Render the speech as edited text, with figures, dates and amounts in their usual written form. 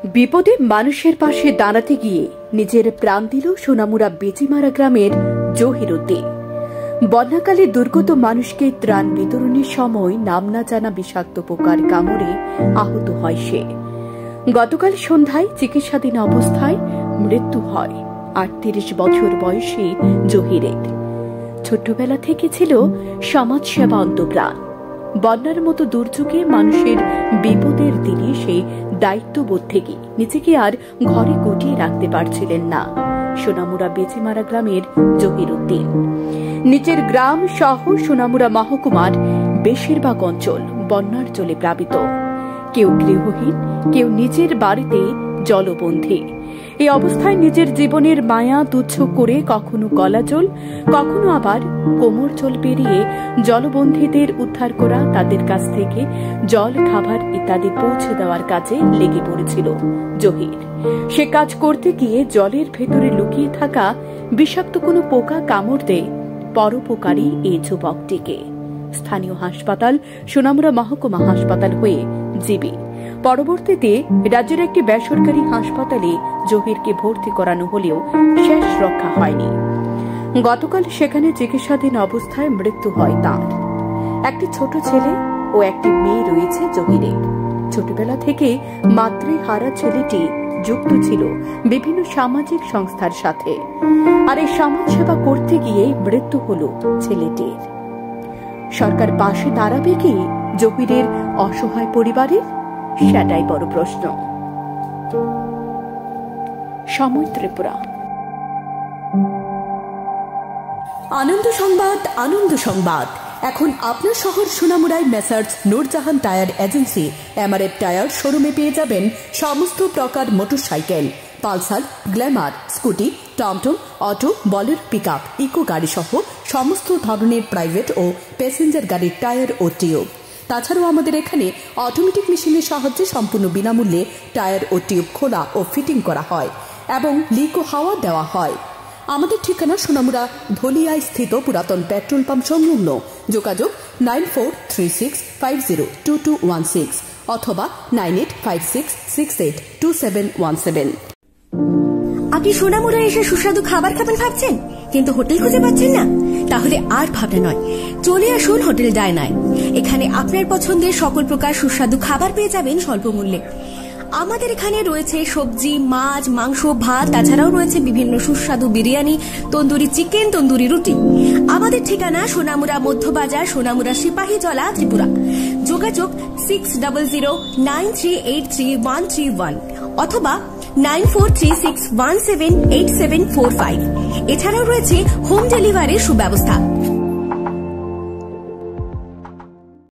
বিপদে মানুষের পাশে দাঁড়াতে গিয়ে নিজের প্রাণ দিল সোনামুড়া বেচিমারা গ্রামের জহিরুদ্দিন। বন্যাকালে দুর্গত মানুষকে ত্রাণ বিতরণের সময় নাম না জানা বিষাক্ত পোকার কামড়ে আহত হয় সে। গতকাল সন্ধ্যায় চিকিৎসাধীন অবস্থায় মৃত্যু হয় ৩৮ বছর বয়সী জহিরের। ছোট্টবেলা থেকে ছিল সমাজসেবা অন্তপ্রাণ। বন্যার মতো দুর্যোগে মানুষের বিপদের দিনে সে দায়িত্ববোধ থেকে নিজেকে আর ঘরে গুটিয়ে রাখতে পারছিলেন না সোনামুড়া বেচিমারা গ্রামের জহিরুদ্দিন। নিজের গ্রাম সহ সোনামুড়া মহকুমার বেশিরভাগ অঞ্চল বন্যার জলে প্লাবিত। কেউ গৃহহীন, কেউ নিজের বাড়িতে জলবন্দী। এই অবস্থায় নিজের জীবনের মায়া তুচ্ছ করে কখনো গলা জল, কখনো আবার কোমর জল পেরিয়ে জলবন্দীদের উদ্ধার করা, তাদের কাছ থেকে জল, খাবার ইত্যাদি পৌঁছে দেওয়ার কাজে লেগে পড়েছিল জহির। সে কাজ করতে গিয়ে জলের ভেতরে লুকিয়ে থাকা বিষাক্ত কোনো পোকা কামড় দেয় পরোপকারী এই যুবকটিকে। স্থানীয় হাসপাতাল সোনামুড়া মহকুমা হাসপাতাল হয়ে জীবী। পরবর্তীতে রাজ্যের একটি বেসরকারি হাসপাতালে জহিরকে ভর্তি করানো হলেও শেষ রক্ষা হয়নি। গতকাল সেখানে চিকিৎসাধীন অবস্থায় মৃত্যু হয় তাঁর। একটি ছোট ছেলে ও একটি মেয়ে রয়েছে জহিরের। ছোটবেলা থেকে মাতৃহারা ছেলেটি যুক্ত ছিল বিভিন্ন সামাজিক সংস্থার সাথে, আর এই সমাজসেবা করতে গিয়ে মৃত্যু হল ছেলেটির। সরকার পাশে দাঁড়াবে কি জহিরের অসহায় পরিবারের? সেটাই বড় প্রশ্ন। সময় ত্রিপুরা। আনন্দ সংবাদ, আনন্দ সংবাদ। এখন আপনার শহর সোনামুড়ায় messrs Noorjahan tyre agency MRF tyre শোরুমে পেয়ে যাবেন সমস্ত প্রকার মোটরসাইকেল, পালসার, গ্ল্যামার, স্কুটি, টমটম, অটো, বলেরো, পিকআপ, ইকো গাড়ি সহ সমস্ত ধরনের প্রাইভেট ও প্যাসেঞ্জার গাড়ির টায়ার ও টিউব। তাছাড়াও আমাদের এখানে অটোমেটিক মেশিনের সাহায্যে সম্পূর্ণ বিনামূল্যে টায়ার ও টিউব খোলা ও ফিটিং করা হয় এবং লিক ও হাওয়া দেওয়া হয়। আমাদের ঠিকানা সোনামুড়া ধলিয়ায় স্থিত পুরাতন পেট্রোল পাম্প সংলগ্ন। যোগাযোগ 9436502216 অথবা 9856682717। আপনি সোনামুড়া এসে সুস্বাদু খাবার খাবেন ভাবছেন, কিন্তু হোটেল খুঁজে পাচ্ছেন না? তাহলে আর ভাবনা নয়, চলে আসুন হোটেল ডায়নায়। এখানে আপনার পছন্দের সকল প্রকার সুস্বাদু খাবার পেয়ে যাবেন স্বল্প মূল্যে। আমাদের এখানে রয়েছে সবজি, মাছ, মাংস, ভাত, তাছাড়াও রয়েছে বিভিন্ন সুস্বাদু বিরিয়ানি, তন্দুরি চিকেন, তন্দুরি রুটি। আমাদের ঠিকানা সোনামুড়া মধ্যবাজার, সোনামুড়া সিপাহীজলা, ত্রিপুরা। যোগাযোগ 600093383131 অথবা 9436178745। এছাড়াও রয়েছে হোম ডেলিভারির সুব্যবস্থা।